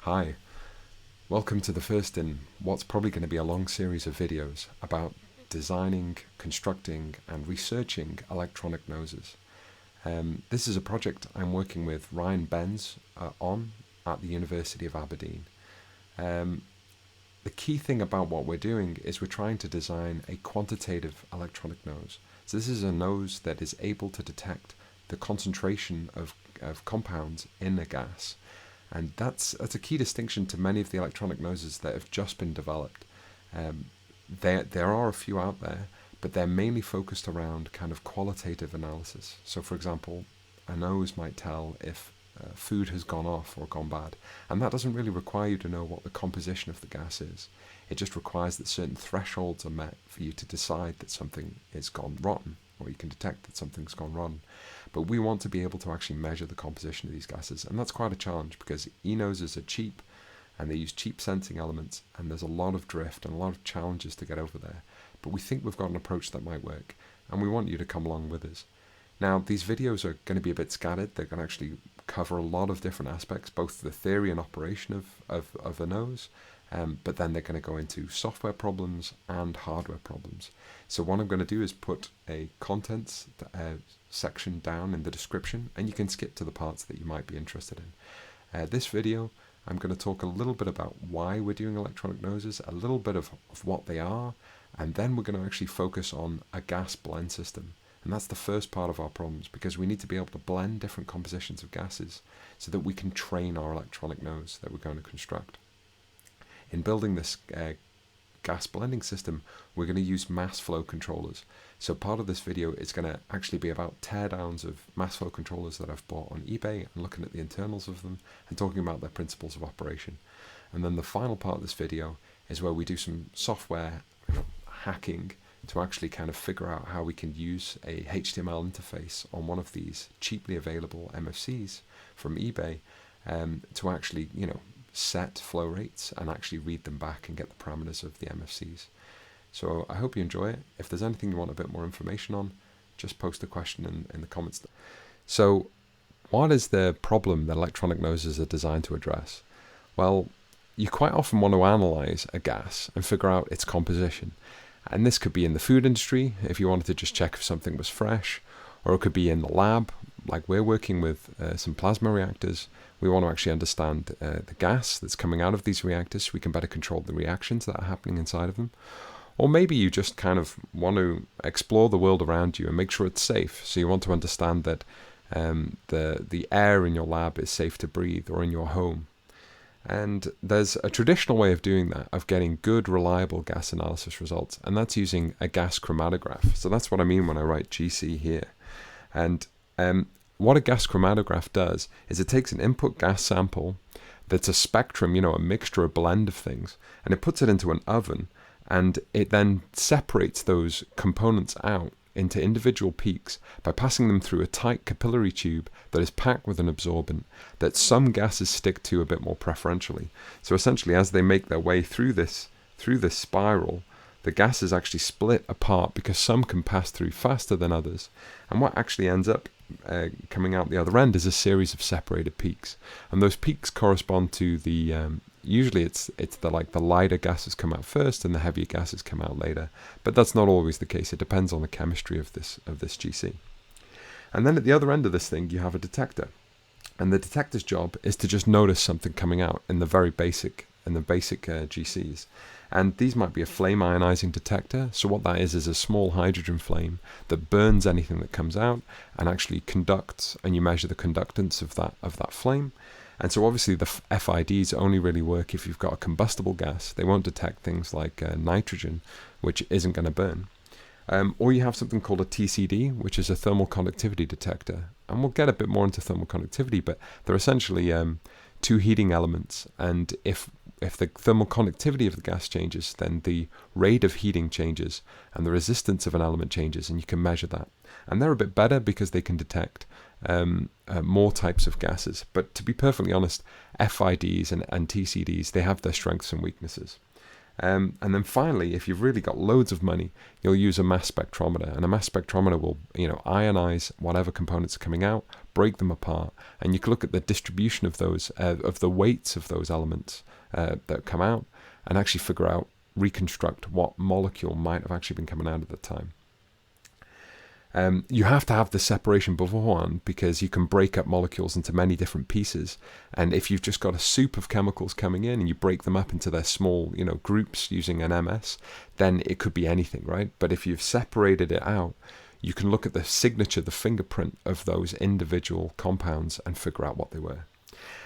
Hi, welcome to the first in what's probably going to be a long series of videos about designing, constructing and researching electronic noses. This is a project I'm working with Ryan Benz on at the University of Aberdeen. The key thing about what we're doing is we're trying to design a quantitative electronic nose. So this is a nose that is able to detect the concentration of compounds in a gas. And that's a key distinction to many of the electronic noses that have just been developed. There are a few out there, but they're mainly focused around kind of qualitative analysis. So for example, a nose might tell if food has gone off or gone bad. And that doesn't really require you to know what the composition of the gas is. It just requires that certain thresholds are met for you to decide that something has gone rotten, or you can detect that something's gone rotten. But we want to be able to actually measure the composition of these gases, and that's quite a challenge because e-noses are cheap and they use cheap sensing elements, and there's a lot of drift and a lot of challenges to get over there. But we think we've got an approach that might work, and we want you to come along with us. Now, these videos are going to be a bit scattered. They're going to actually cover a lot of different aspects, both the theory and operation of a nose, but then they're going to go into software problems and hardware problems. So what I'm going to do is put a contents section down in the description, and you can skip to the parts that you might be interested in. This video, I'm going to talk a little bit about why we're doing electronic noses, a little bit of what they are, and then we're going to actually focus on a gas blend system. And that's the first part of our problems, because we need to be able to blend different compositions of gases so that we can train our electronic nose that we're going to construct. In building this gas blending system, we're going to use mass flow controllers. So part of this video is going to actually be about teardowns of mass flow controllers that I've bought on eBay and looking at the internals of them and talking about their principles of operation. And then the final part of this video is where we do some software hacking to actually kind of figure out how we can use a HTML interface on one of these cheaply available MFCs from eBay to actually, set flow rates and actually read them back and get the parameters of the MFCs. So I hope you enjoy it. If there's anything you want a bit more information on, just post a question in the comments. So what is the problem that electronic noses are designed to address? Well, you quite often want to analyze a gas and figure out its composition. And this could be in the food industry, if you wanted to just check if something was fresh, or it could be in the lab, like we're working with some plasma reactors. We want to actually understand the gas that's coming out of these reactors so we can better control the reactions that are happening inside of them. Or maybe you just kind of want to explore the world around you and make sure it's safe. So you want to understand that the air in your lab is safe to breathe, or in your home. And there's a traditional way of doing that, of getting good, reliable gas analysis results, and that's using a gas chromatograph. So that's what I mean when I write GC here. And what a gas chromatograph does is it takes an input gas sample that's a spectrum, a mixture, a blend of things, and it puts it into an oven, and it then separates those components out into individual peaks by passing them through a tight capillary tube that is packed with an absorbent that some gases stick to a bit more preferentially. So essentially, as they make their way through this spiral, the gases actually split apart because some can pass through faster than others. And what actually ends up coming out the other end is a series of separated peaks. And those peaks correspond to the usually it's the lighter gases come out first and the heavier gases come out later, but that's not always the case. It depends on the chemistry of this GC. And then at the other end of this thing, you have a detector, and the detector's job is to just notice something coming out in the basic GCs. And these might be a flame ionizing detector. So what that is a small hydrogen flame that burns anything that comes out and actually conducts, and you measure the conductance of that flame. And so obviously the FIDs only really work if you've got a combustible gas. They won't detect things like nitrogen, which isn't going to burn. Or you have something called a TCD, which is a thermal conductivity detector. And we'll get a bit more into thermal conductivity, but they're essentially two heating elements. And if the thermal conductivity of the gas changes, then the rate of heating changes and the resistance of an element changes, and you can measure that. And they're a bit better because they can detect more types of gases. But to be perfectly honest, FIDs and TCDs, they have their strengths and weaknesses. And then finally, if you've really got loads of money, you'll use a mass spectrometer. And a mass spectrometer will, ionize whatever components are coming out, break them apart, and you can look at the distribution of those, of the weights of those elements that come out, and actually figure out, reconstruct what molecule might have actually been coming out at the time. You have to have the separation beforehand, because you can break up molecules into many different pieces. And if you've just got a soup of chemicals coming in and you break them up into their small, groups using an MS, then it could be anything, right? But if you've separated it out, you can look at the signature, the fingerprint of those individual compounds and figure out what they were.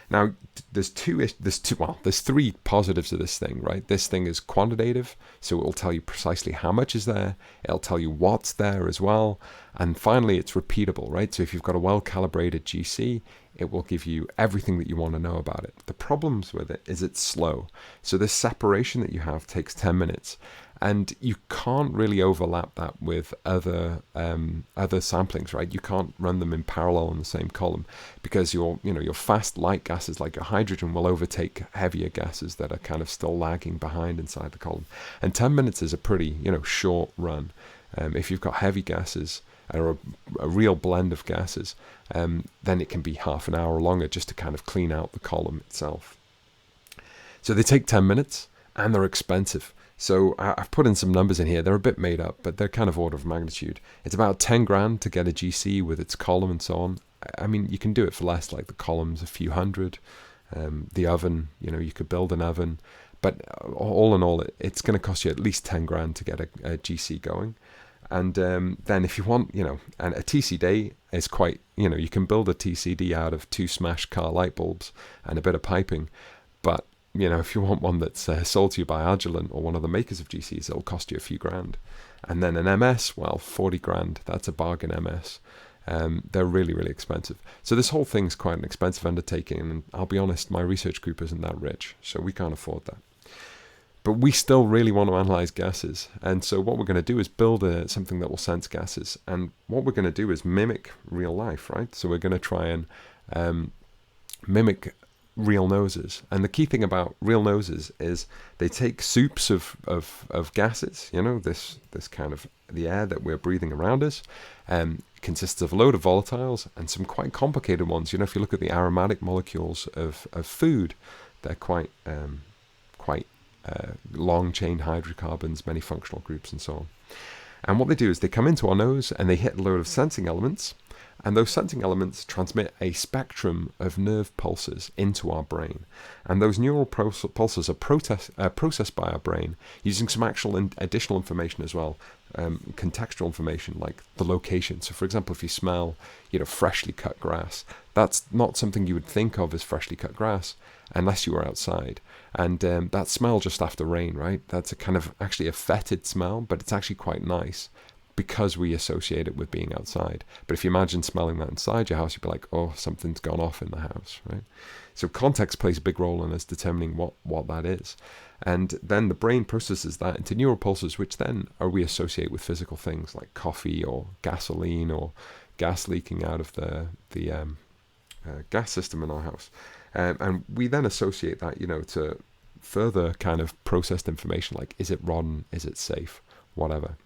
Now, there's three positives of this thing, right? This thing is quantitative, so it will tell you precisely how much is there. It'll tell you what's there as well. And finally, it's repeatable, right? So if you've got a well-calibrated GC, it will give you everything that you want to know about it. The problems with it is it's slow. So this separation that you have takes 10 minutes. And you can't really overlap that with other samplings, right? You can't run them in parallel in the same column, because your fast light gases like your hydrogen will overtake heavier gases that are kind of still lagging behind inside the column. And 10 minutes is a pretty short run. If you've got heavy gases or a real blend of gases, then it can be half an hour longer just to kind of clean out the column itself. So they take 10 minutes and they're expensive. So I've put in some numbers in here. They're a bit made up, but they're kind of order of magnitude. It's about 10 grand to get a GC with its column and so on. I mean, you can do it for less, like the column's a few hundred. The oven, you could build an oven. But all in all, it's going to cost you at least 10 grand to get a GC going. And then if you want, and a TCD is quite, you can build a TCD out of 2 smashed car light bulbs and a bit of piping. But if you want one that's sold to you by Agilent or one of the makers of GCs, it'll cost you a few grand. And then an MS, 40 grand. That's a bargain MS. They're really, really expensive. So this whole thing's quite an expensive undertaking. And I'll be honest, my research group isn't that rich, so we can't afford that. But we still really want to analyze gases. And so what we're going to do is build something that will sense gases. And what we're going to do is mimic real life, right? So we're going to try and mimic real noses. And the key thing about real noses is they take soups of gases, this kind of the air that we're breathing around us, consists of a load of volatiles and some quite complicated ones. If you look at the aromatic molecules of food, they're quite long-chain hydrocarbons, many functional groups and so on. And what they do is they come into our nose and they hit a load of sensing elements. And those sensing elements transmit a spectrum of nerve pulses into our brain. And those neural pulses are processed by our brain using some actual additional information as well, contextual information like the location. So for example, if you smell, freshly cut grass, that's not something you would think of as freshly cut grass unless you were outside. And that smell just after rain, right? That's a kind of actually a fetid smell, but it's actually quite nice, because we associate it with being outside. But if you imagine smelling that inside your house, you'd be like, oh, something's gone off in the house, right? So context plays a big role in us determining what that is. And then the brain processes that into neural pulses, which then we associate with physical things like coffee or gasoline or gas leaking out of the gas system in our house. And we then associate that, to further kind of processed information like, is it rotten, is it safe, whatever.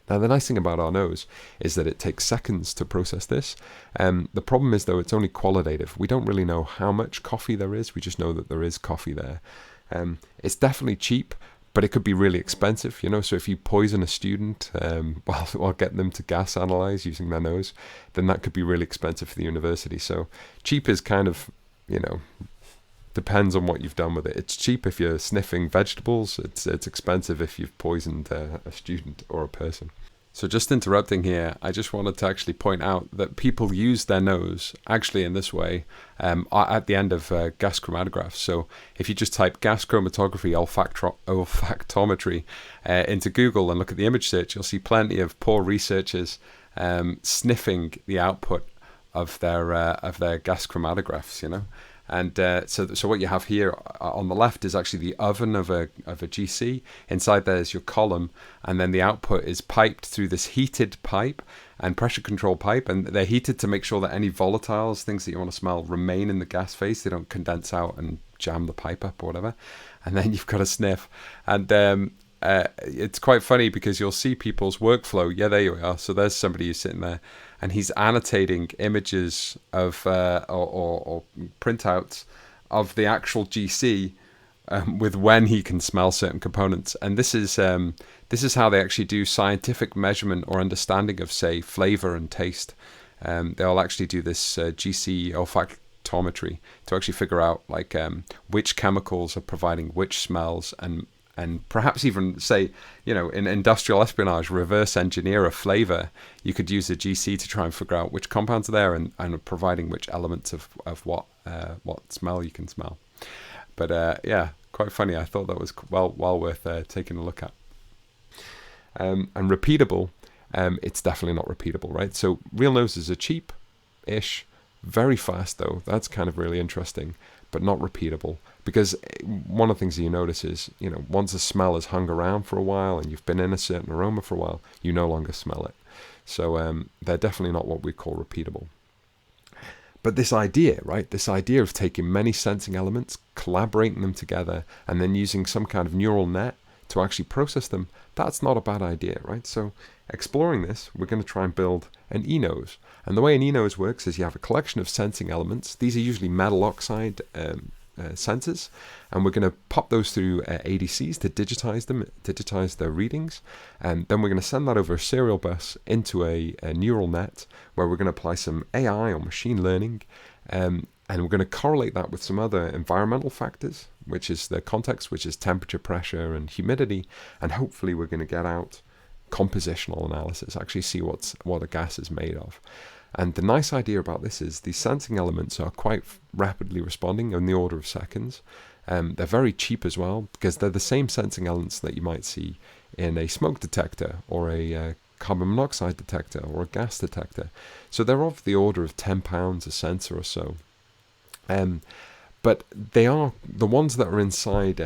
Now, the nice thing about our nose is that it takes seconds to process this. The problem is, though, it's only qualitative. We don't really know how much coffee there is. We just know that there is coffee there. It's definitely cheap, but it could be really expensive. So if you poison a student while getting them to gas analyze using their nose, then that could be really expensive for the university. So cheap is kind of, depends on what you've done with it. It's cheap if you're sniffing vegetables. It's expensive if you've poisoned a student or a person. So just interrupting here, I just wanted to actually point out that people use their nose actually in this way at the end of gas chromatographs. So if you just type gas chromatography olfactometry into Google and look at the image search, you'll see plenty of poor researchers sniffing the output of their gas chromatographs, And so what you have here on the left is actually the oven of a GC. Inside there is your column, and then the output is piped through this heated pipe and pressure control pipe, and they're heated to make sure that any volatiles, things that you want to smell, remain in the gas phase. They don't condense out and jam the pipe up or whatever, and then you've got to sniff. And it's quite funny because you'll see people's workflow. Yeah, there you are. So there's somebody who's sitting there, and he's annotating images of or printouts of the actual GC with when he can smell certain components. And this is how they actually do scientific measurement or understanding of, say, flavor and taste. They'll actually do this GC olfactometry to actually figure out like which chemicals are providing which smells, and perhaps even say, in industrial espionage, reverse engineer a flavor. You could use a GC to try and figure out which compounds are there and providing which elements of what smell you can smell. But yeah, quite funny. I thought that was well worth taking a look at. And repeatable, it's definitely not repeatable, right? So real noses are cheap-ish, very fast though. That's kind of really interesting, but not repeatable. Because one of the things that you notice is, once a smell has hung around for a while and you've been in a certain aroma for a while, you no longer smell it. So they're definitely not what we call repeatable. But this idea, right, this idea of taking many sensing elements, collaborating them together, and then using some kind of neural net to actually process them, that's not a bad idea, right? So exploring this, we're going to try and build an eNose. And the way an eNose works is you have a collection of sensing elements. These are usually metal oxide sensors, and we're going to pop those through ADCs to digitize their readings, and then we're going to send that over a serial bus into a neural net where we're going to apply some AI or machine learning, and we're going to correlate that with some other environmental factors, which is the context, which is temperature, pressure, and humidity, and hopefully we're going to get out compositional analysis, actually see what a gas is made of. And the nice idea about this is these sensing elements are quite rapidly responding in the order of seconds. They're very cheap as well, because they're the same sensing elements that you might see in a smoke detector or a carbon monoxide detector or a gas detector. So they're of the order of £10 a sensor or so. But they are the ones that are inside,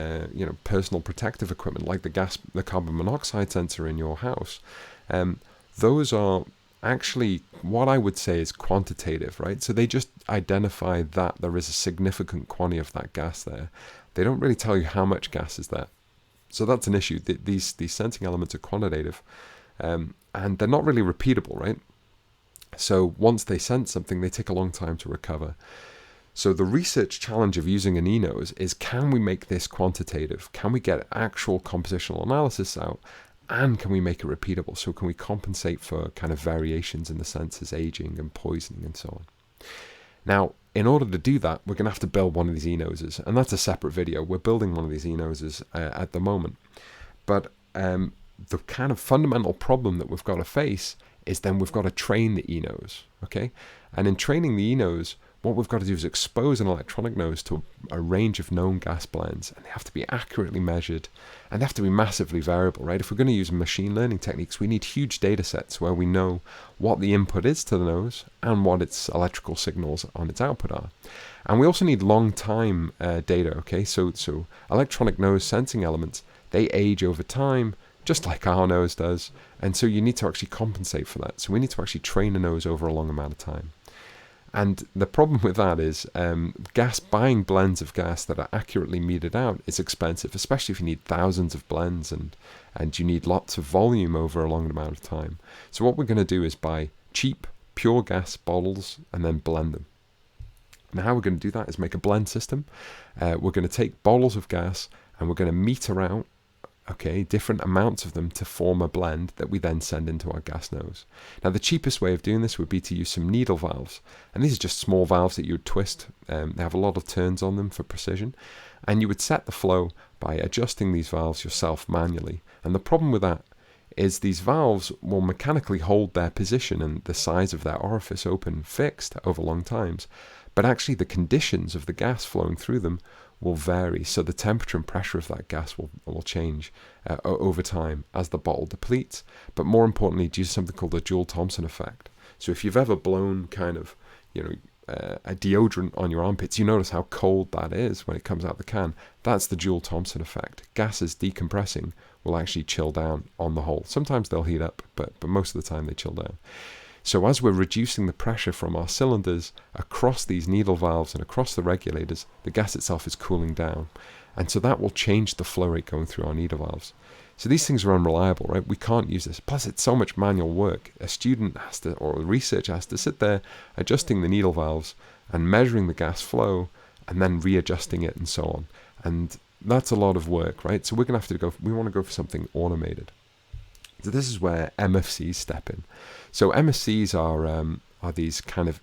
personal protective equipment, like the carbon monoxide sensor in your house. Those are actually what I would say is quantitative, right? So they just identify that there is a significant quantity of that gas there. They don't really tell you how much gas is there. So that's an issue. These sensing elements are quantitative, and they're not really repeatable, right? So once they sense something, they take a long time to recover. So the research challenge of using an eNose is, can we make this quantitative? Can we get actual compositional analysis out? And can we make it repeatable? So can we compensate for kind of variations in the sensors, aging and poisoning and so on? Now, in order to do that, we're going to have to build one of these eNoses. And that's a separate video. We're building one of these eNoses at the moment. But the kind of fundamental problem that we've got to face is then we've got to train the eNose, okay? And in training the eNose, what we've got to do is expose an electronic nose to a range of known gas blends, and they have to be accurately measured, and they have to be massively variable, right? If we're going to use machine learning techniques, we need huge data sets where we know what the input is to the nose and what its electrical signals on its output are. And we also need long time data, okay? So electronic nose sensing elements, they age over time, just like our nose does, and so you need to actually compensate for that. So we need to actually train a nose over a long amount of time. And the problem with that is buying blends of gas that are accurately metered out is expensive, especially if you need thousands of blends and you need lots of volume over a long amount of time. So what we're going to do is buy cheap, pure gas bottles and then blend them. Now how we're going to do that is make a blend system. We're going to take bottles of gas and we're going to meter out different amounts of them to form a blend that we then send into our gas nose. Now the cheapest way of doing this would be to use some needle valves, and these are just small valves that you would twist. They have a lot of turns on them for precision, and you would set the flow by adjusting these valves yourself manually. And the problem with that is these valves will mechanically hold their position and the size of their orifice open fixed over long times, but actually the conditions of the gas flowing through them will vary, so the temperature and pressure of that gas will change over time as the bottle depletes, but more importantly due to something called the Joule-Thomson effect. So if you've ever blown kind of a deodorant on your armpits, you notice how cold that is when it comes out the can. That's the Joule-Thomson effect. Gases decompressing will actually chill down on the whole. Sometimes they'll heat up, but most of the time they chill down. So as we're reducing the pressure from our cylinders across these needle valves and across the regulators, the gas itself is cooling down. And so that will change the flow rate going through our needle valves. So these things are unreliable, right? We can't use this. Plus, it's so much manual work. A student has to, or a researcher has to sit there adjusting the needle valves and measuring the gas flow and then readjusting it and so on. And that's a lot of work, right? So we're going to have to go, we want to go for something automated. So this is where MFCs step in. So MFCs are these kind of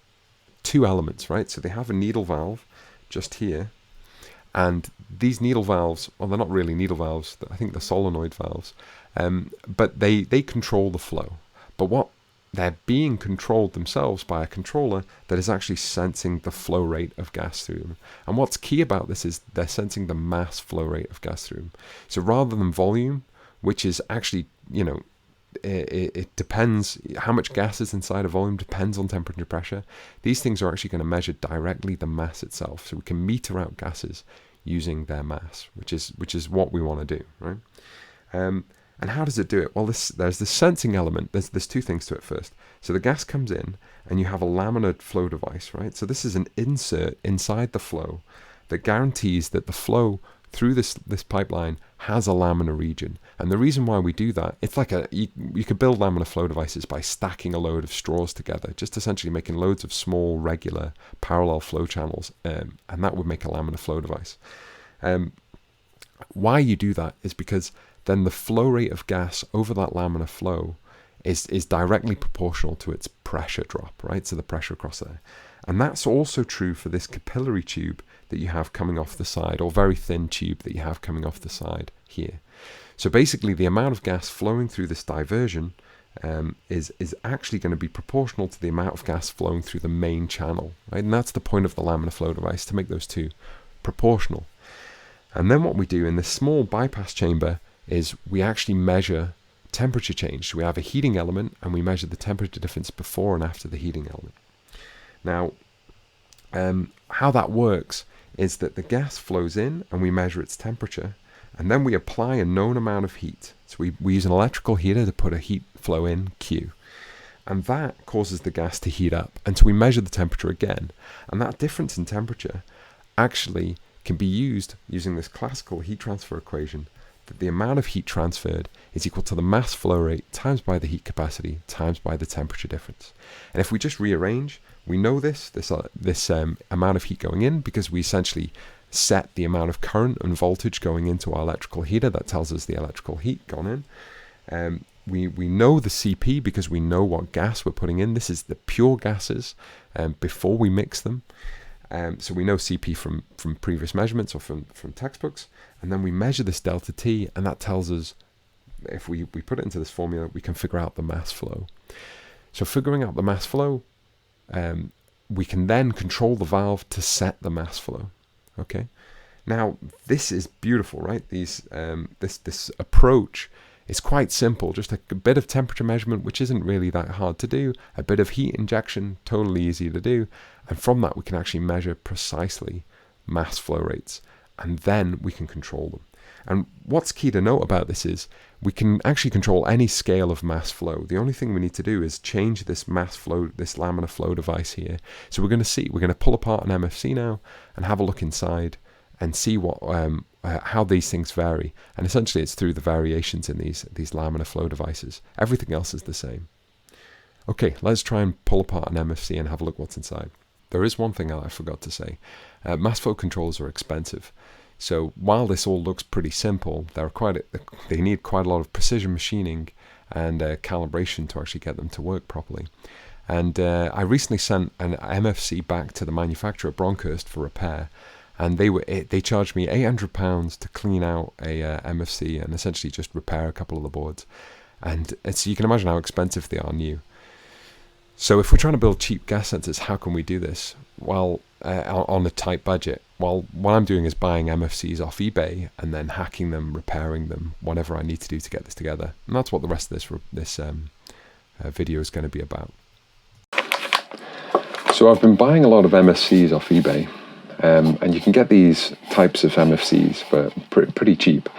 two elements, right? So they have a needle valve just here. And these needle valves, well, they're not really needle valves. I think they're solenoid valves. But they control the flow. But they're being controlled themselves by a controller that is actually sensing the flow rate of gas through them. And what's key about this is they're sensing the mass flow rate of gas through them. So rather than volume, which is actually, it depends, how much gas is inside a volume depends on temperature and pressure. These things are actually going to measure directly the mass itself. So we can meter out gases using their mass, which is what we want to do, right? And how does it do it? Well, there's this sensing element. There's two things to it first. So the gas comes in, and you have a laminar flow device, right? So this is an insert inside the flow that guarantees that the flow through this pipeline has a laminar region. And the reason why we do that, it's like you could build laminar flow devices by stacking a load of straws together, just essentially making loads of small, regular, parallel flow channels, and that would make a laminar flow device. Why you do that is because then the flow rate of gas over that laminar flow is directly proportional to its pressure drop, right? So the pressure across there. And that's also true for this capillary tube that you have coming off the side, or very thin tube that you have coming off the side here. So basically the amount of gas flowing through this diversion is actually going to be proportional to the amount of gas flowing through the main channel, right? And that's the point of the laminar flow device, to make those two proportional. And then what we do in this small bypass chamber is we actually measure temperature change. So we have a heating element, and we measure the temperature difference before and after the heating element. Now, how that works is that the gas flows in, and we measure its temperature, and then we apply a known amount of heat. So we use an electrical heater to put a heat flow in, Q. And that causes the gas to heat up. And so we measure the temperature again. And that difference in temperature actually can be used using this classical heat transfer equation, that the amount of heat transferred is equal to the mass flow rate times by the heat capacity times by the temperature difference. And if we just rearrange, we know this amount of heat going in because we essentially set the amount of current and voltage going into our electrical heater. That tells us the electrical heat gone in. We know the CP because we know what gas we're putting in. This is the pure gases before we mix them. So we know CP from previous measurements or from textbooks. And then we measure this delta T, and that tells us, if we put it into this formula, we can figure out the mass flow. So figuring out the mass flow, we can then control the valve to set the mass flow. Okay. Now this is beautiful, right? This approach is quite simple. Just a bit of temperature measurement, which isn't really that hard to do. A bit of heat injection, totally easy to do. And from that, we can actually measure precisely mass flow rates, and then we can control them. And what's key to note about this is we can actually control any scale of mass flow. The only thing we need to do is change this mass flow, this laminar flow device here. So we're going to pull apart an MFC now and have a look inside and see what how these things vary. And essentially it's through the variations in these laminar flow devices. Everything else is the same. Okay, let's try and pull apart an MFC and have a look what's inside. There is one thing I forgot to say. Mass flow controllers are expensive. So while this all looks pretty simple, they need quite a lot of precision machining and calibration to actually get them to work properly. And I recently sent an MFC back to the manufacturer, Bronkhorst, for repair, and they charged me £800 to clean out a MFC and essentially just repair a couple of the boards. And you can imagine how expensive they are new. So if we're trying to build cheap gas sensors, how can we do this? Well, on a tight budget. Well, what I'm doing is buying MFCs off eBay and then hacking them, repairing them, whatever I need to do to get this together. And that's what the rest of this video is going to be about. So I've been buying a lot of MFCs off eBay, and you can get these types of MFCs for pretty cheap.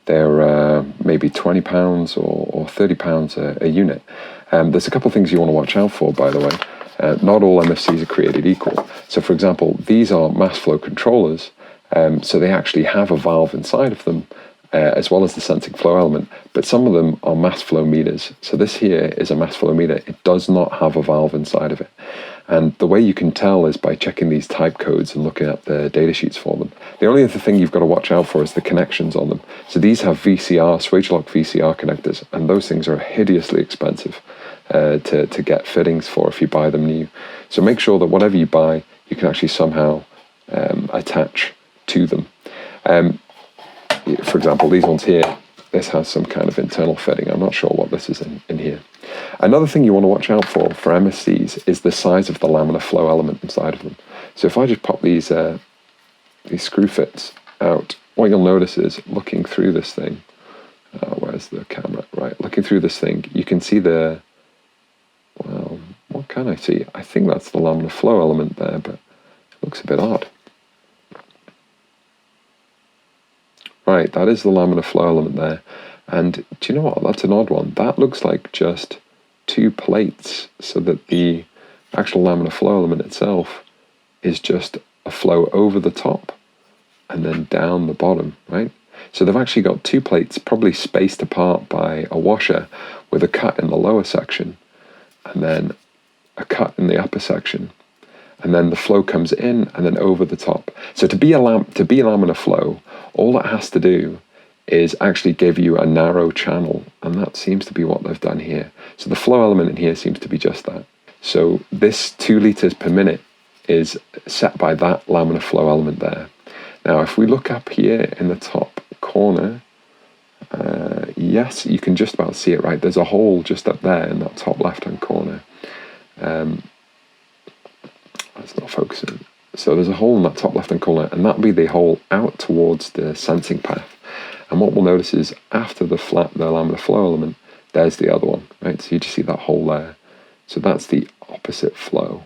They're maybe £20 or £30 a unit. There's a couple of things you want to watch out for, by the way. Not all MFCs are created equal. So for example, these are mass flow controllers, so they actually have a valve inside of them, as well as the sensing flow element, but some of them are mass flow meters. So this here is a mass flow meter. It does not have a valve inside of it. And the way you can tell is by checking these type codes and looking at the data sheets for them. The only other thing you've got to watch out for is the connections on them. So these have VCR, swage lock VCR connectors, and those things are hideously expensive to get fittings for if you buy them new. So make sure that whatever you buy, you can actually somehow attach to them. For example, these ones here, this has some kind of internal fitting. I'm not sure what this is in here. Another thing you want to watch out for MFCs is the size of the laminar flow element inside of them. So if I just pop these screw fits out, what you'll notice is looking through this thing, where's the camera? Right, looking through this thing, you can see the, well, what can I see? I think that's the laminar flow element there, but it looks a bit odd. Right, that is the laminar flow element there. And do you know what? That's an odd one. That looks like just two plates, so that the actual laminar flow element itself is just a flow over the top and then down the bottom, right? So they've actually got two plates, probably spaced apart by a washer, with a cut in the lower section and then a cut in the upper section. And then the flow comes in and then over the top. So to be laminar flow, all it has to do is actually give you a narrow channel, and that seems to be what they've done here. So the flow element in here seems to be just that. So this 2 liters per minute is set by that laminar flow element there. Now if we look up here in the top corner, yes, you can just about see it, right? There's a hole just up there in that top left-hand corner. That's not focusing. So there's a hole in that top left-hand corner, and that'll be the hole out towards the sensing path. And what we'll notice is after the laminar flow element, there's the other one, right? So you just see that hole there. So that's the opposite flow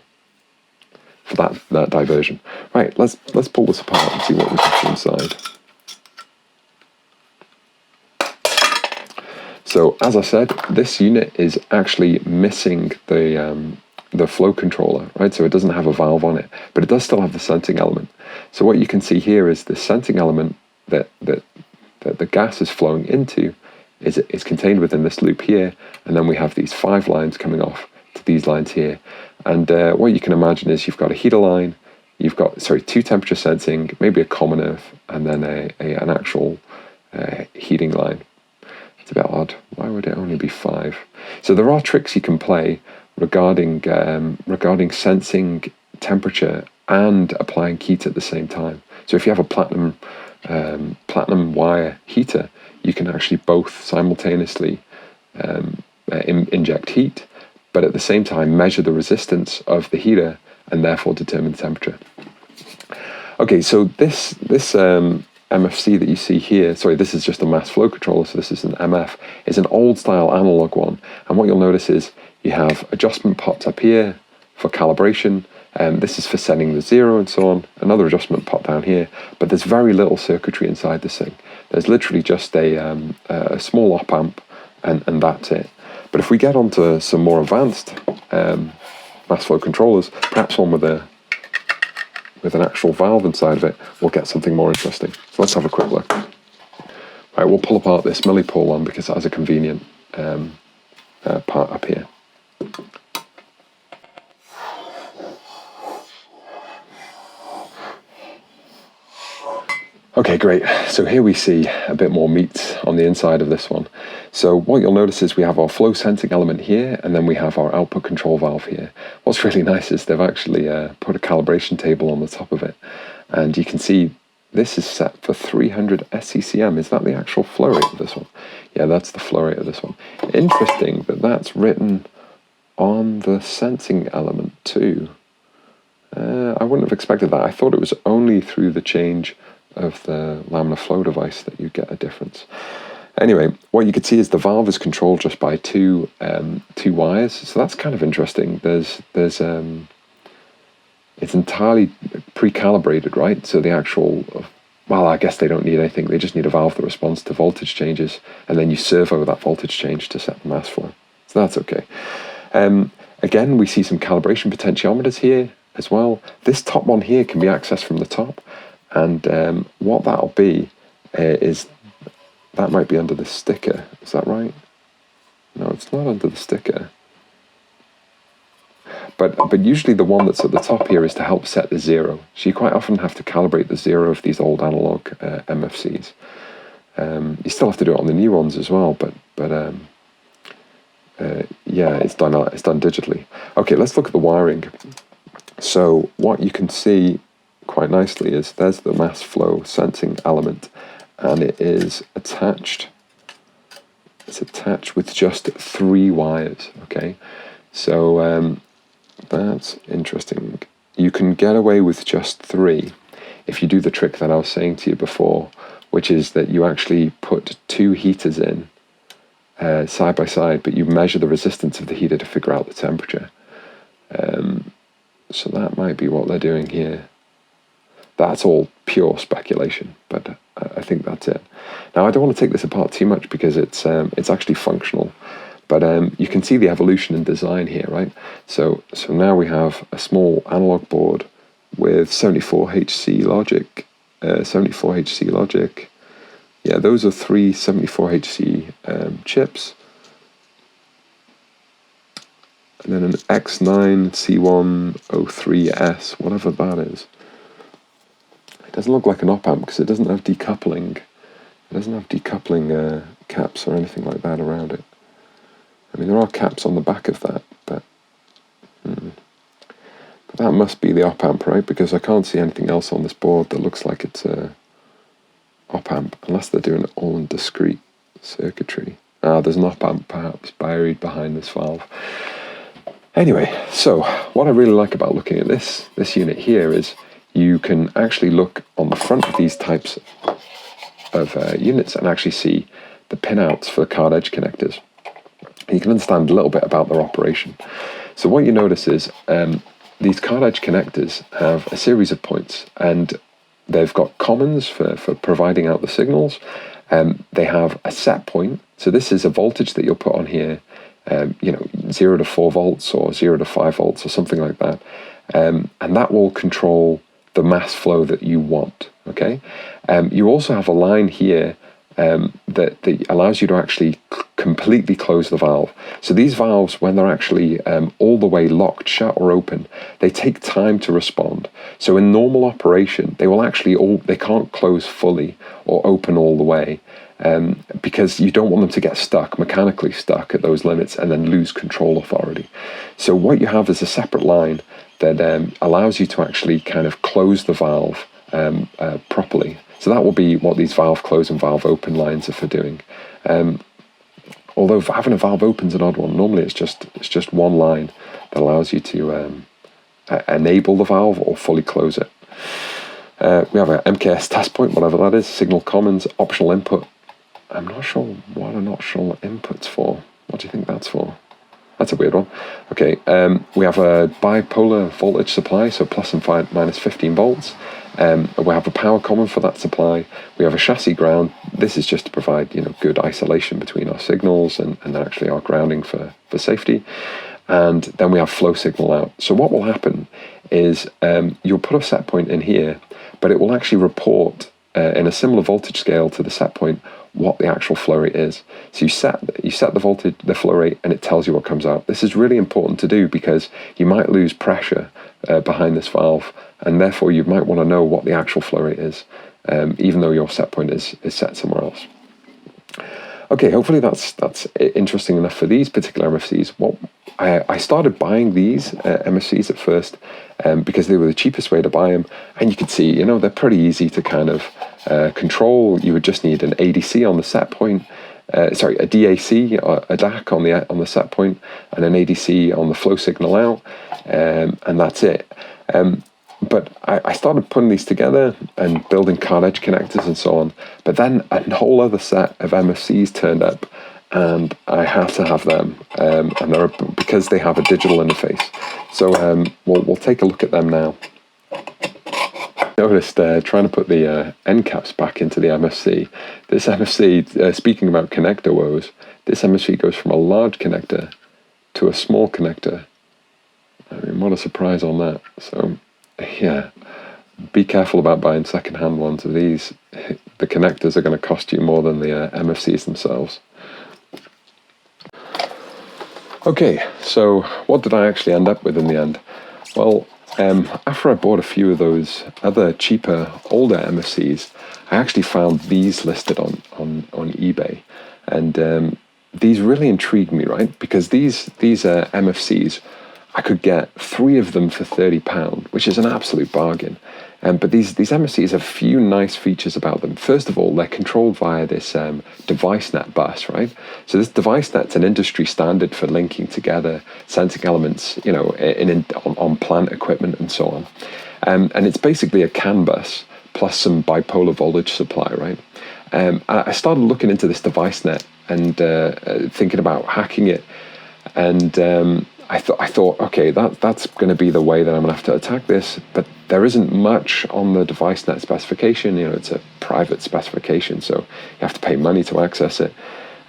for that diversion. Right, let's pull this apart and see what we can see inside. So as I said, this unit is actually missing the flow controller, right? So it doesn't have a valve on it, but it does still have the sensing element. So what you can see here is the sensing element that the gas is flowing into is contained within this loop here, and then we have these 5 lines coming off to these lines here. And what you can imagine is you've got a heater line, you've got, 2 temperature sensing, maybe a common earth, and then an actual heating line. It's a bit odd. Why would it only be 5? So there are tricks you can play regarding sensing temperature and applying heat at the same time. So if you have a platinum wire heater, you can actually both simultaneously inject heat, but at the same time measure the resistance of the heater and therefore determine the temperature. Okay, so this MFC that you see here, this is just a mass flow controller, so this is an MF, is an old style analog one. And what you'll notice is you have adjustment pots up here for calibration, this is for setting the 0 and so on, another adjustment pot down here, but there's very little circuitry inside this thing. There's literally just a small op amp, and that's it. But if we get onto some more advanced mass flow controllers, perhaps one with an actual valve inside of it, we'll get something more interesting. So let's have a quick look. Right, we'll pull apart this millipore one because it has a convenient part up here. Okay, great. So here we see a bit more meat on the inside of this one. So what you'll notice is we have our flow sensing element here, and then we have our output control valve here. What's really nice is they've actually put a calibration table on the top of it. And you can see this is set for 300 SCCM. Is that the actual flow rate of this one? Yeah, that's the flow rate of this one. Interesting that that's written on the sensing element too. I wouldn't have expected that. I thought it was only through the change of the laminar flow device that you get a difference. Anyway, what you can see is the valve is controlled just by two wires, so that's kind of interesting. There's it's entirely pre-calibrated, right? So the actual, well, I guess they don't need anything. They just need a valve that responds to voltage changes, and then you servo that voltage change to set the mass flow. So so that's okay. Again, we see some calibration potentiometers here as well. This top one here can be accessed from the top, and what that'll be is, that might be under the sticker. Is that right? No, it's not under the sticker. But usually the one that's at the top here is to help set the zero. So you quite often have to calibrate the zero of these old analog MFCs. You still have to do it on the new ones as well, but yeah, it's done digitally. Okay, let's look at the wiring. So what you can see quite nicely is there's the mass flow sensing element, and it is attached. It's attached with just 3 wires. Okay, so that's interesting. You can get away with just 3 if you do the trick that I was saying to you before, which is that you actually put 2 heaters in side by side, but you measure the resistance of the heater to figure out the temperature. So that might be what they're doing here. That's all pure speculation, but I think that's it. Now, I don't want to take this apart too much because it's actually functional, but you can see the evolution in design here, right? So now we have a small analog board with 74HC logic, 74HC logic. Yeah, those are 3 74HC chips. And then an X9C103S, whatever that is. It doesn't look like an op-amp because it doesn't have decoupling. It doesn't have decoupling caps or anything like that around it. I mean, there are caps on the back of that, but that must be the op-amp, right? Because I can't see anything else on this board that looks like it's a op-amp, unless they're doing it all in discrete circuitry. There's an op-amp perhaps buried behind this valve. Anyway, so what I really like about looking at this unit here is you can actually look on the front of these types of units and actually see the pinouts for the card edge connectors. And you can understand a little bit about their operation. So what you notice is these card edge connectors have a series of points, and they've got commons for providing out the signals. They have a set point. So this is a voltage that you'll put on here, 0 to 4 volts or 0 to 5 volts or something like that. And that will control the mass flow that you want, okay? You also have a line here that allows you to actually completely close the valve. So these valves, when they're actually all the way locked, shut or open, they take time to respond. So in normal operation, they can't close fully or open all the way, because you don't want them to get stuck, mechanically stuck at those limits and then lose control authority. So what you have is a separate line that allows you to actually kind of close the valve properly. So that will be what these valve close and valve open lines are for doing. Although having a valve open is an odd one. Normally it's just one line that allows you to enable the valve or fully close it. We have an MKS test point, whatever that is, signal commons, optional input. I'm not sure what an optional input's for. What do you think that's for? That's a weird one. Okay, we have a bipolar voltage supply, so plus and minus 15 volts. We have a power common for that supply. We have a chassis ground. This is just to provide good isolation between our signals and actually our grounding for safety. And then we have flow signal out. So what will happen is you'll put a set point in here, but it will actually report in a similar voltage scale to the set point what the actual flow rate is. So you set the voltage, the flow rate, and it tells you what comes out. This is really important to do because you might lose pressure behind this valve, and therefore you might want to know what the actual flow rate is, even though your set point is set somewhere else. Okay, hopefully that's interesting enough for these particular MFCs. I started buying these MFCs at first because they were the cheapest way to buy them, and you could see, they're pretty easy to kind of control. You would just need an ADC on the set point, a DAC, a DAC on the set point, and an ADC on the flow signal out, and that's it. But I started putting these together and building card edge connectors and so on. But then a whole other set of MFCs turned up, and I had to have them, and they're because they have a digital interface. So we'll take a look at them now. Noticed trying to put the end caps back into the MFC. This MFC, speaking about connector woes, this MFC goes from a large connector to a small connector. I mean, what a surprise on that. So, yeah, be careful about buying second-hand ones of these. The connectors are going to cost you more than the MFCs themselves. Okay, so what did I actually end up with in the end? Well, after I bought a few of those other cheaper, older MFCs, I actually found these listed on eBay. And these really intrigued me, right? Because these MFCs, I could get 3 of them for £30, which is an absolute bargain. But these MFCs have a few nice features about them. First of all, they're controlled via this device net bus, right? So this device net's an industry standard for linking together sensing elements, you know, on plant equipment and so on. And it's basically a CAN bus plus some bipolar voltage supply, right? I started looking into this device net and thinking about hacking it, and I thought, okay, that's going to be the way that I'm going to have to attack this, but there isn't much on the device net specification. You know, it's a private specification, so you have to pay money to access it.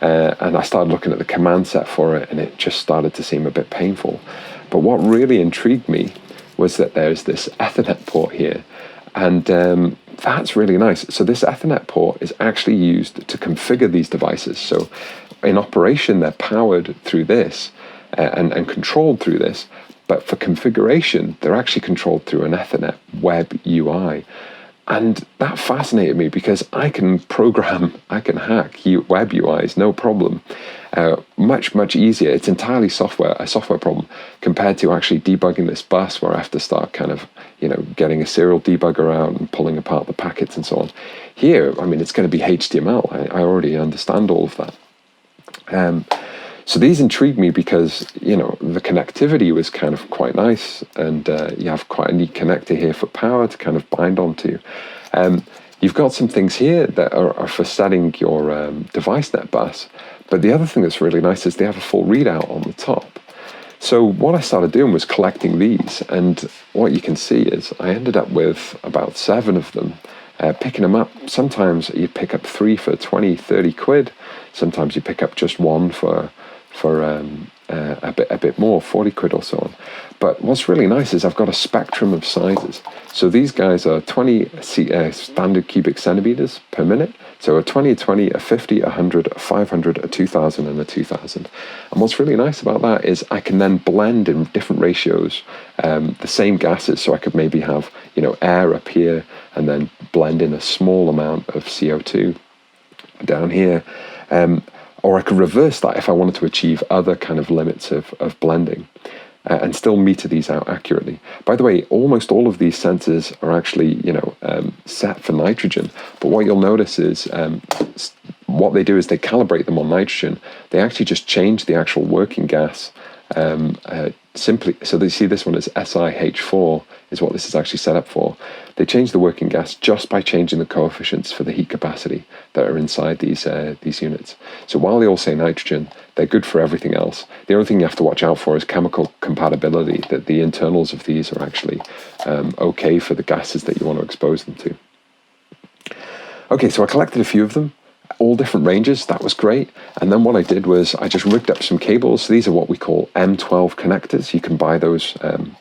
And I started looking at the command set for it, and it just started to seem a bit painful. But what really intrigued me was that there's this Ethernet port here, and that's really nice. So this Ethernet port is actually used to configure these devices. So in operation, they're powered through this, and controlled through this, but for configuration, they're actually controlled through an Ethernet web UI. And that fascinated me because I can program, I can hack web UIs, no problem. Much easier. It's entirely a software problem compared to actually debugging this bus where I have to start kind of, you know, getting a serial debugger out and pulling apart the packets and so on. Here, I mean, it's going to be HTML. I already understand all of that. So these intrigued me because, you know, the connectivity was kind of quite nice, and you have quite a neat connector here for power to kind of bind onto. You've got some things here that are for setting your device net bus, but the other thing that's really nice is they have a full readout on the top. So what I started doing was collecting these, and what you can see is I ended up with about 7 of them. Picking them up, sometimes you pick up 3 for 20, 30 quid. Sometimes you pick up just 1 for a bit more, 40 quid or so on. But what's really nice is I've got a spectrum of sizes. So these guys are 20 standard cubic centimeters per minute. So a 20, a 20, a 50, a 100, a 500, a 2000, and a 2000. And what's really nice about that is I can then blend in different ratios the same gases. So I could maybe have, you know, air up here and then blend in a small amount of CO2 down here. Or I could reverse that if I wanted to achieve other kind of limits of blending and still meter these out accurately. By the way, almost all of these sensors are actually, you know, set for nitrogen. But what you'll notice is what they do is they calibrate them on nitrogen. They actually just change the actual working gas simply. So they see this one as SiH4 is what this is actually set up for. They change the working gas just by changing the coefficients for the heat capacity that are inside these units. So while they all say nitrogen, they're good for everything else. The only thing you have to watch out for is chemical compatibility, that the internals of these are actually okay for the gases that you want to expose them to. Okay, so I collected a few of them, all different ranges. That was great. And then what I did was I just rigged up some cables. So these are what we call M12 connectors. You can buy those.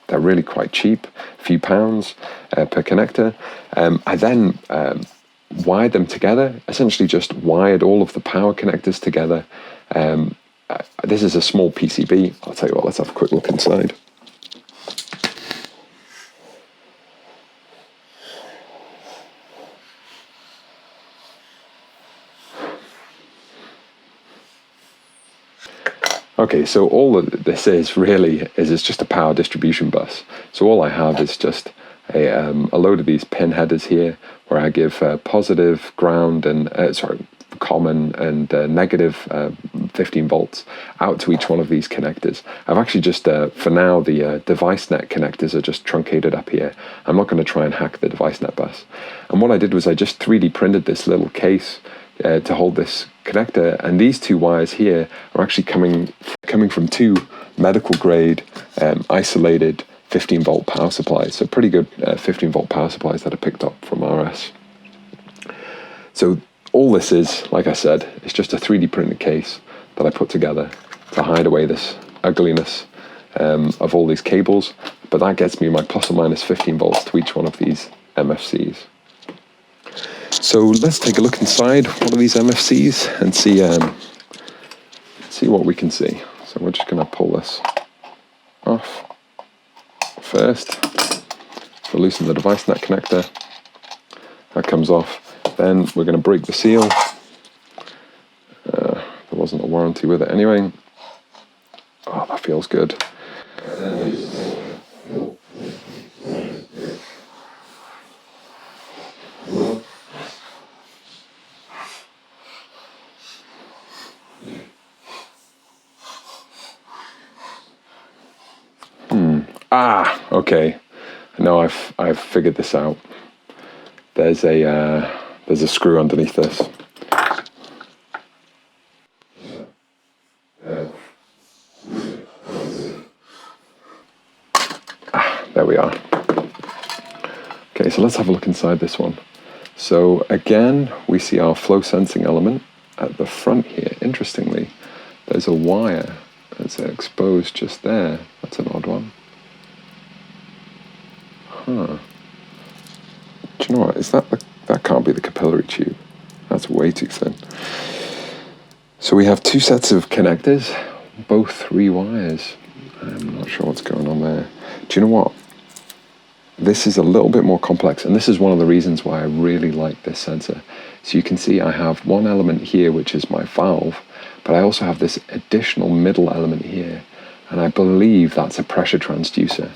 They're really quite cheap, a few pounds per connector. I then wired them together, essentially just wired all of the power connectors together. This is a small PCB. I'll tell you what, let's have a quick look inside. Okay, so all that this is really is it's just a power distribution bus. So all I have is just a load of these pin headers here where I give positive, ground, and common and negative 15 volts out to each one of these connectors. I've actually just, for now, the device net connectors are just truncated up here. I'm not going to try and hack the device net bus. And what I did was I just 3D printed this little case to hold this connector, and these 2 wires here are actually coming from 2 medical grade isolated 15 volt power supplies. So pretty good 15 volt power supplies that I picked up from RS. So all this is, like I said, it's just a 3D printed case that I put together to hide away this ugliness of all these cables, but that gets me my plus or minus 15 volts to each one of these MFCs. So let's take a look inside one of these MFCs and see what we can see. So we're just going to pull this off first. We'll loosen the device net connector. That comes off. Then we're going to break the seal. There wasn't a warranty with it anyway. Oh, that feels good. Okay. No, I've figured this out. There's a screw underneath this. There we are. Okay, so let's have a look inside this one. So again, we see our flow sensing element at the front here. Interestingly, there's a wire that's exposed just there. That's an odd one. Huh. Do you know what? That can't be the capillary tube. That's way too thin. So we have two sets of connectors, both 3 wires. I'm not sure what's going on there. Do you know what? This is a little bit more complex, and this is one of the reasons why I really like this sensor. So you can see I have one element here, which is my valve, but I also have this additional middle element here, and I believe that's a pressure transducer.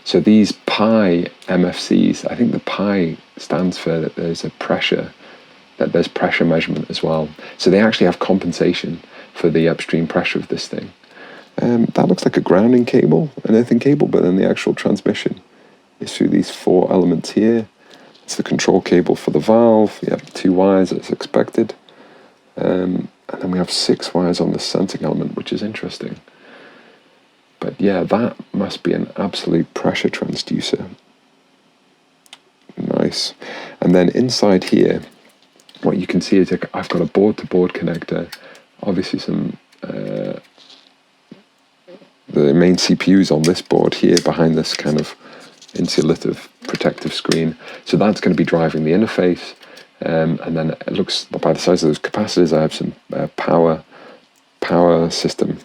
So these piMFCs, I think the pi stands for that there's pressure measurement as well. So they actually have compensation for the upstream pressure of this thing. That looks like a grounding cable, an earthing cable, but then the actual transmission is through these 4 elements here. It's the control cable for the valve. You have 2 wires as expected. And then we have 6 wires on the sensing element, which is interesting. But yeah, that must be an absolute pressure transducer. Nice. And then inside here, what you can see is I've got a board-to-board connector, obviously some the main CPU's on this board here behind this kind of insulative protective screen. So that's going to be driving the interface. And then it looks, by the size of those capacitors, I have some power system.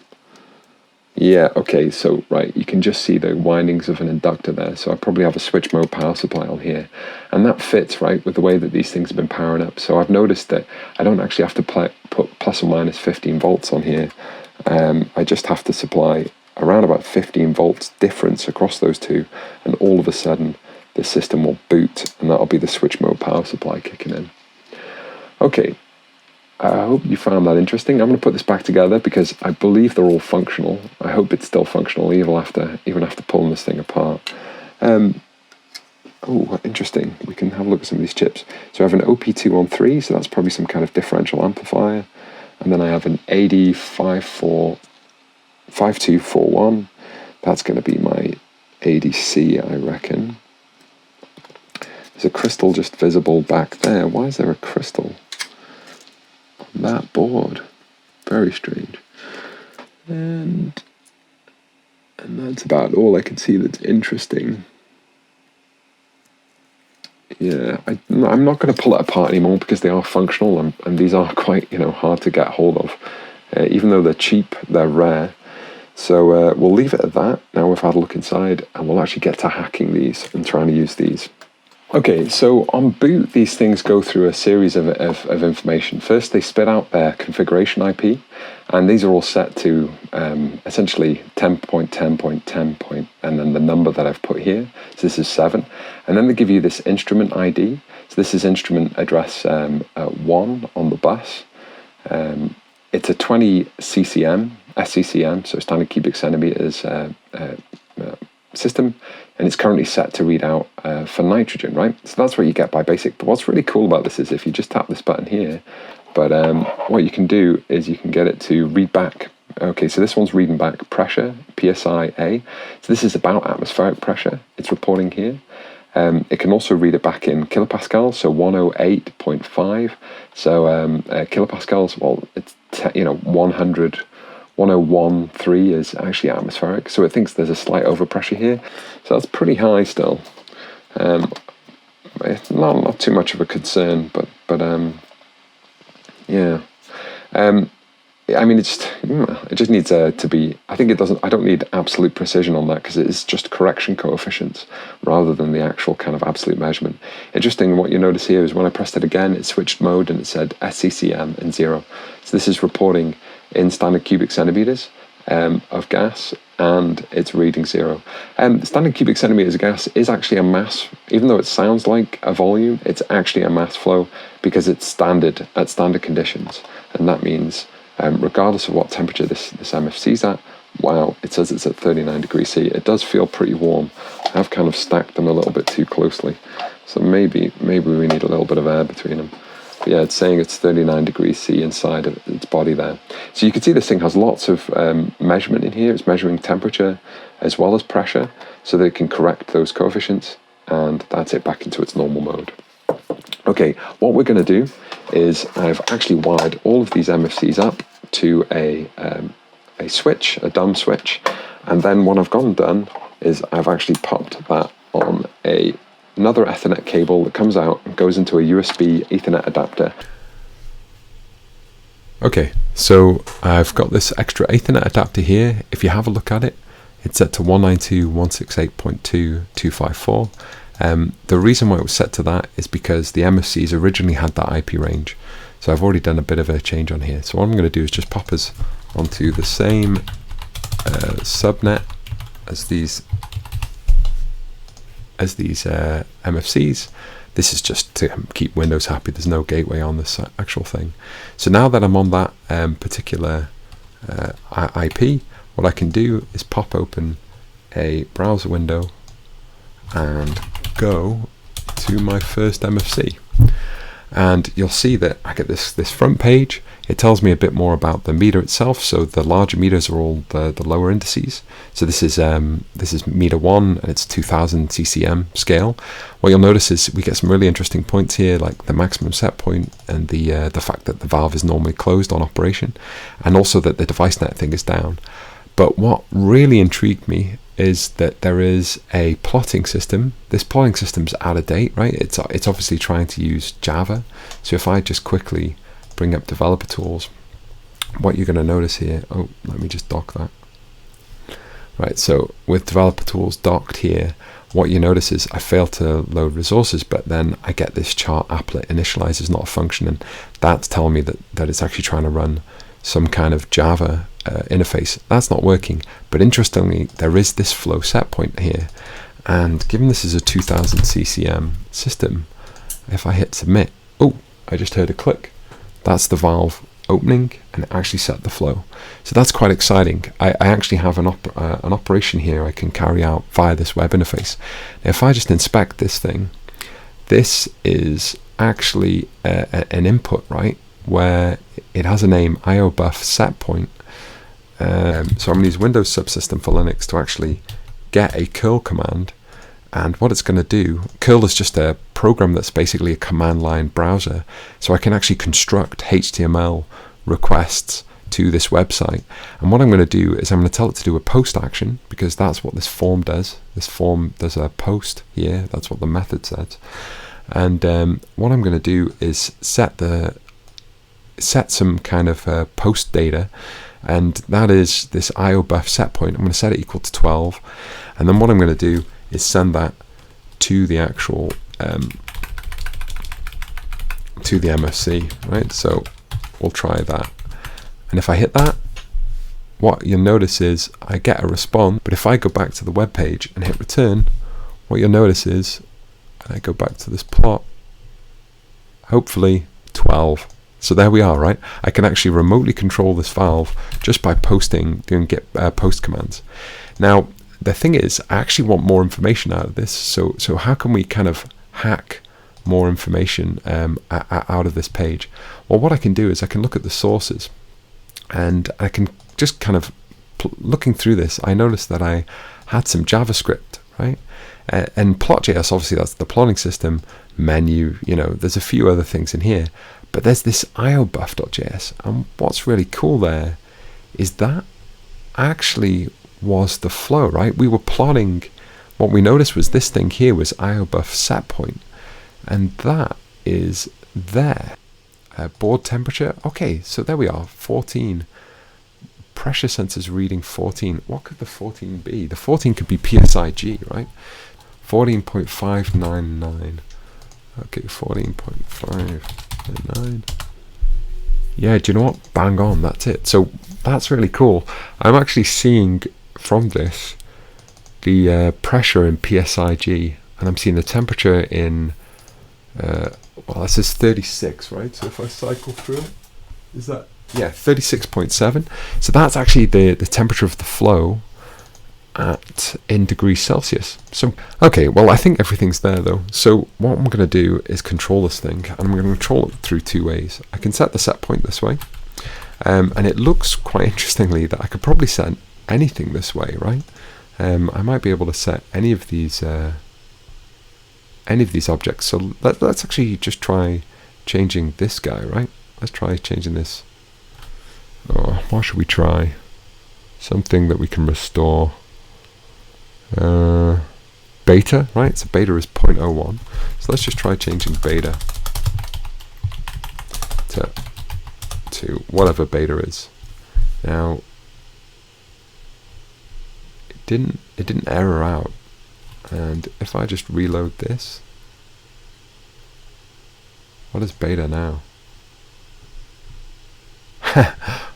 Yeah, okay, so right, you can just see the windings of an inductor there. So I probably have a switch mode power supply on here. And that fits, right, with the way that these things have been powering up. So I've noticed that I don't actually have to put plus or minus 15 volts on here. I just have to supply around about 15 volts difference across those two. And all of a sudden, the system will boot, and that'll be the switch mode power supply kicking in. Okay. I hope you found that interesting. I'm going to put this back together because I believe they're all functional. I hope it's still functional even after pulling this thing apart. Oh, interesting. We can have a look at some of these chips. So I have an OP213, so that's probably some kind of differential amplifier. And then I have an AD5241. That's going to be my ADC, I reckon. There's a crystal just visible back there. Why is there a crystal on that board? Very strange. And that's about all I can see that's interesting. Yeah, I'm not going to pull it apart anymore because they are functional, and these are quite, hard to get hold of. Even though they're cheap, they're rare. So we'll leave it at that. Now we've had a look inside, and we'll actually get to hacking these and trying to use these. Okay, so on boot, these things go through a series of information. First, they spit out their configuration IP, and these are all set to essentially 10.10.10, and then the number that I've put here. So this is 7. And then they give you this instrument ID. So this is instrument address 1 on the bus. It's a 20 CCM, SCCM, so standard cubic centimeters system, and it's currently set to read out for nitrogen, right? So that's what you get by basic. But what's really cool about this is if you just tap this button here, but what you can do is you can get it to read back. Okay, so this one's reading back pressure, PSI-A. So this is about atmospheric pressure. It's reporting here. It can also read it back in kilopascals, so 108.5. So kilopascals, well, it's 100 1013 is actually atmospheric, so it thinks there's a slight overpressure here. So that's pretty high still. Not too much of a concern, but yeah. I mean, it just needs to be. I think it doesn't. I don't need absolute precision on that because it is just correction coefficients rather than the actual kind of absolute measurement. Interesting. What you notice here is when I pressed it again, it switched mode and it said SCCM and 0. So this is reporting in standard cubic centimeters of gas, and it's reading 0. Standard cubic centimeters of gas is actually a mass, even though it sounds like a volume. It's actually a mass flow because it's standard at standard conditions, and that means. Regardless of what temperature this MFC is at, wow, it says it's at 39 degrees C. It does feel pretty warm. I've kind of stacked them a little bit too closely, so maybe we need a little bit of air between them. But yeah, it's saying it's 39 degrees C inside of its body there. So you can see this thing has lots of measurement in here. It's measuring temperature as well as pressure, so that it can correct those coefficients, and that's it back into its normal mode. Okay, what we're going to do is I've actually wired all of these MFCs up to a switch, a dumb switch, and then what I've gone and done is I've actually popped that on another Ethernet cable that comes out and goes into a USB Ethernet adapter. Okay, so I've got this extra Ethernet adapter here. If you have a look at it, it's set to 192.168.2.254. The reason why it was set to that is because the MFCs originally had that IP range. So I've already done a bit of a change on here. So what I'm going to do is just pop us onto the same subnet as these MFCs. This is just to keep Windows happy. There's no gateway on this actual thing. So now that I'm on that particular IP, what I can do is pop open a browser window and go to my first MFC, and you'll see that I get this front page. It tells me a bit more about the meter itself. So the larger meters are all the lower indices. So this is meter 1 and it's 2000 CCM scale. What you'll notice is we get some really interesting points here, like the maximum set point and the fact that the valve is normally closed on operation, and also that the device net thing is down. But what really intrigued me is that there is a plotting system. This plotting system's out of date, right? It's obviously trying to use Java. So if I just quickly bring up developer tools, what you're going to notice here, let me just dock that. Right, so with developer tools docked here, what you notice is I fail to load resources, but then I get this chart applet initialize is not a function, and that's telling me that it's actually trying to run some kind of Java interface. That's not working, but interestingly there is this flow set point here, and given this is a 2000 CCM system, if I hit submit, I just heard a click. That's the valve opening, and it actually set the flow. So that's quite exciting. I actually have an operation here I can carry out via this web interface. Now if I just inspect this thing, this is actually an input, right, where it has a name IOBuff set point. So I'm going to use Windows Subsystem for Linux to actually get a curl command, and what it's going to do, curl is just a program that's basically a command line browser, so I can actually construct HTML requests to this website. And what I'm going to do is I'm going to tell it to do a post action, because that's what this form does. This form does a post here, that's what the method says. And what I'm going to do is set some kind of post data, and that is this IOBuff set point. I'm going to set it equal to 12, and then what I'm going to do is send that to the actual to the MFC, right? So we'll try that, and if I hit that, what you'll notice is I get a response. But if I go back to the web page and hit return, what you'll notice is, and I go back to this plot, hopefully 12. So there we are, right? I can actually remotely control this valve just by doing get post commands. Now the thing is, I actually want more information out of this. So how can we kind of hack more information out of this page? Well, what I can do is I can look at the sources, and I can just kind of looking through this, I noticed that I had some JavaScript, right? And plot.js, obviously that's the plotting system menu, there's a few other things in here, but there's this IOBuff.js, and what's really cool there is that actually was the flow, right? We were plotting, what we noticed was this thing here was IOBUF set point, and that is there. Board temperature, okay, so there we are, 14. Pressure sensors reading 14. What could the 14 be? The 14 could be PSIG, right? 14.599. Okay, 14.599. Yeah, do you know what? Bang on, that's it. So that's really cool. I'm actually seeing from this the pressure in PSIG, and I'm seeing the temperature in, well, this is 36, right? So if I cycle through it, is that, yeah, 36.7. So that's actually the temperature of the flow in degrees Celsius. So, okay, well, I think everything's there though. So what I'm going to do is control this thing, and I'm going to control it through two ways. I can set the set point this way, and it looks quite interestingly that I could probably set anything this way, right? I might be able to set any of these objects. So let's actually just try changing this guy, right? Let's try changing this. Oh, what should we try? Something that we can restore. Beta, right? So beta is 0.01. So let's just try changing beta to whatever beta is. Now it didn't error out, and if I just reload this, what is beta now?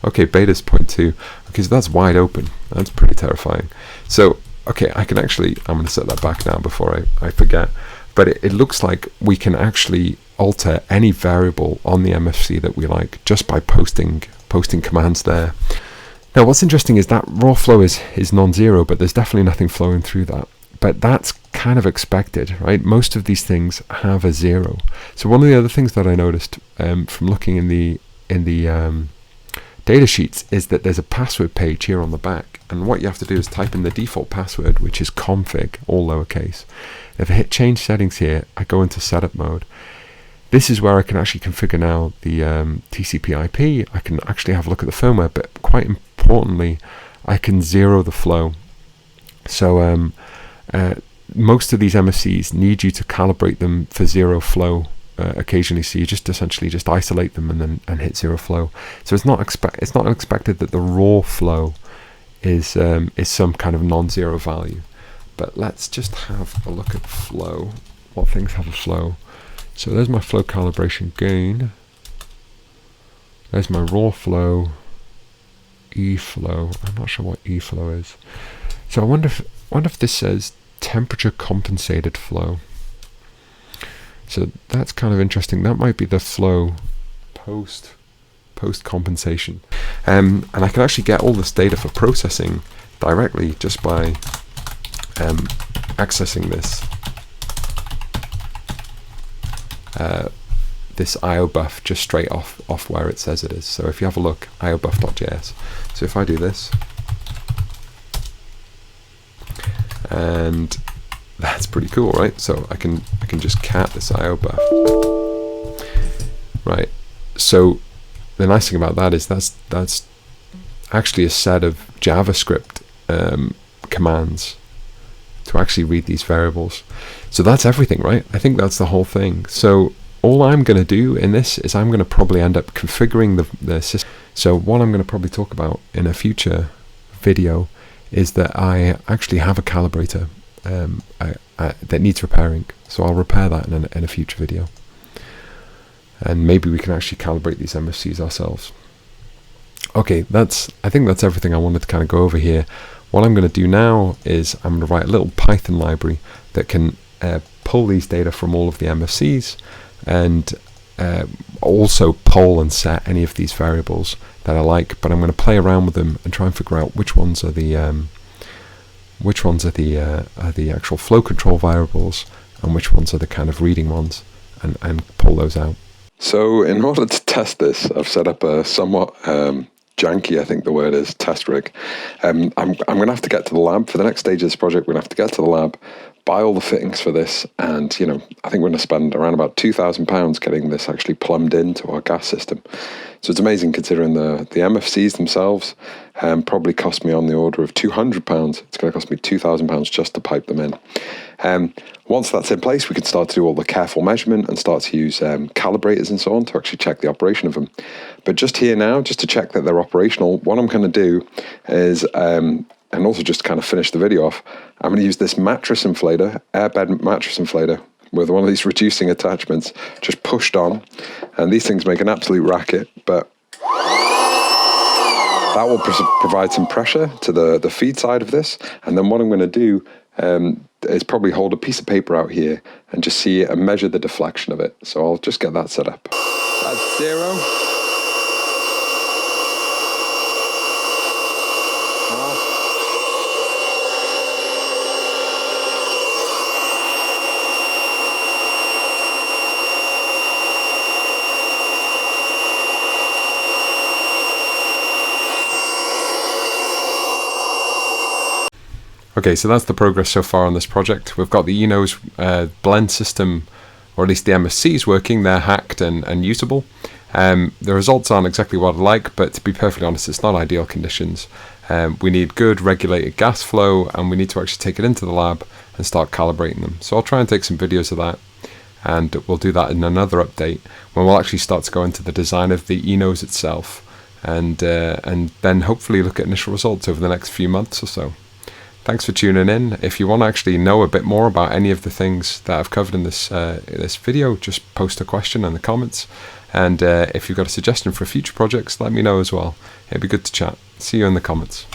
Okay, beta's 0.2. Okay, so that's wide open. That's pretty terrifying. So okay, I can actually, I'm going to set that back now before I forget, but it looks like we can actually alter any variable on the MFC that we like just by posting commands there. Now what's interesting is that raw flow is non-zero, but there's definitely nothing flowing through that. But that's kind of expected, right? Most of these things have a zero. So one of the other things that I noticed from looking in the data sheets is that there's a password page here on the back, and what you have to do is type in the default password, which is config, all lowercase. If I hit change settings here, I go into setup mode. This is where I can actually configure now the TCP IP. I can actually have a look at the firmware, but quite importantly, I can zero the flow. So most of these MFCs need you to calibrate them for zero flow occasionally, so you just essentially just isolate them and hit zero flow. So it's not expected that the raw flow is some kind of non-zero value. But let's just have a look at flow. What things have a flow? So there's my flow calibration gain. There's my raw flow, E flow. I'm not sure what E flow is. So I wonder if this says temperature compensated flow. So that's kind of interesting. That might be the flow post compensation. And I can actually get all this data for processing directly just by accessing this IOBUF just straight off where it says it is. So if you have a look, IOBUF.js. So if I do this, and that's pretty cool, right? So I can just cat this IOBUF, right? So the nice thing about that is that's actually a set of JavaScript commands to actually read these variables. So that's everything, right? I think that's the whole thing. So all I'm going to do in this is I'm going to probably end up configuring the system. So what I'm going to probably talk about in a future video is that I actually have a calibrator that needs repairing. So I'll repair that in a future video. And maybe we can actually calibrate these MFCs ourselves. Okay, I think that's everything I wanted to kind of go over here. What I'm going to do now is I'm going to write a little Python library that can pull these data from all of the MFCs and also poll and set any of these variables that I like. But I'm going to play around with them and try and figure out which ones are the actual flow control variables and which ones are the kind of reading ones, and pull those out. So in order to test this, I've set up a somewhat janky, I think the word is, test rig. I'm going to have to get to the lab for the next stage of this project. We're going to have to get to the lab, buy all the fittings for this, and I think we're going to spend around about £2,000 getting this actually plumbed into our gas system. So it's amazing considering the MFCs themselves probably cost me on the order of £200. It's going to cost me £2,000 just to pipe them in. Once that's in place, we can start to do all the careful measurement and start to use calibrators and so on to actually check the operation of them. But just here now, just to check that they're operational, what I'm going to do is, and also just to kind of finish the video off, I'm going to use this mattress inflator, airbed mattress inflator, with one of these reducing attachments just pushed on. And these things make an absolute racket, but that will provide some pressure to the feed side of this. And then what I'm going to do is probably hold a piece of paper out here and just see it and measure the deflection of it. So I'll just get that set up. That's 0. Okay, so that's the progress so far on this project. We've got the Enos blend system, or at least the MFCs working. They're hacked and usable. The results aren't exactly what I'd like, but to be perfectly honest, it's not ideal conditions. We need good regulated gas flow, and we need to actually take it into the lab and start calibrating them. So I'll try and take some videos of that, and we'll do that in another update when we'll actually start to go into the design of the Enos itself, and then hopefully look at initial results over the next few months or so. Thanks for tuning in. If you want to actually know a bit more about any of the things that I've covered in this this video, just post a question in the comments. And if you've got a suggestion for future projects, let me know as well. It'd be good to chat. See you in the comments.